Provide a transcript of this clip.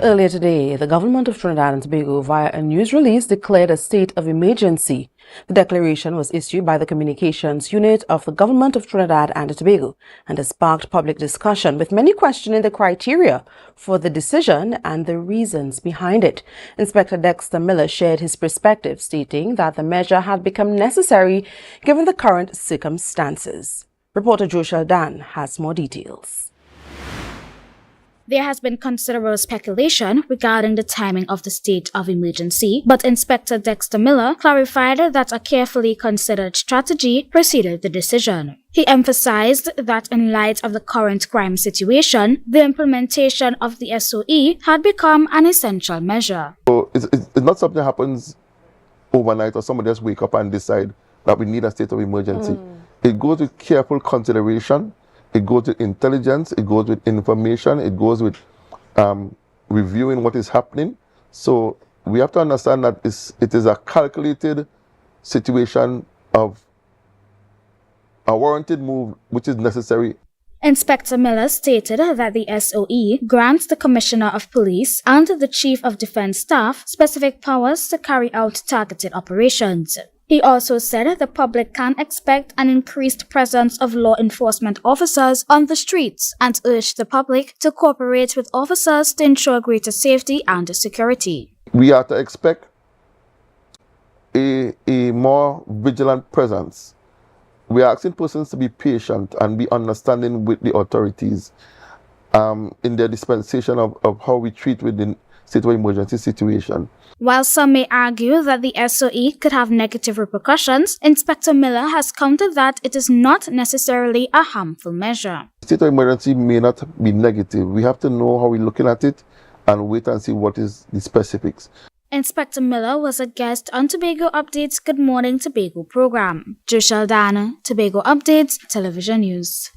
Earlier today, the government of Trinidad and Tobago, via a news release, declared a state of emergency. The declaration was issued by the Communications Unit of the government of Trinidad and Tobago and has sparked public discussion, with many questioning the criteria for the decision and the reasons behind it. Inspector Dexter Miller shared his perspective, stating that the measure had become necessary given the current circumstances. Reporter Joeshel Dann has more details. There has been considerable speculation regarding the timing of the state of emergency, but Inspector Dexter Miller clarified that a carefully considered strategy preceded the decision. He emphasized that in light of the current crime situation, the implementation of the SOE had become an essential measure. So it's not something that happens overnight or somebody just wake up and decide that we need a state of emergency. It goes with careful consideration. It goes with intelligence, it goes with information, it goes with reviewing what is happening. So we have to understand that it is a calculated situation of a warranted move which is necessary. Inspector Miller stated that the SOE grants the Commissioner of Police and the Chief of Defense Staff specific powers to carry out targeted operations. He also said the public can expect an increased presence of law enforcement officers on the streets and urged the public to cooperate with officers to ensure greater safety and security. We are to expect a more vigilant presence. We are asking persons to be patient and be understanding with the authorities in their dispensation of how we treat with the state of emergency situation. While some may argue that the SOE could have negative repercussions, Inspector Miller has countered that it is not necessarily a harmful measure. State of emergency may not be negative. We have to know how we're looking at it and wait and see what is the specifics. Inspector Miller was a guest on Tobago Updates' Good Morning Tobago program. Joeshel Dann, Tobago Updates Television News.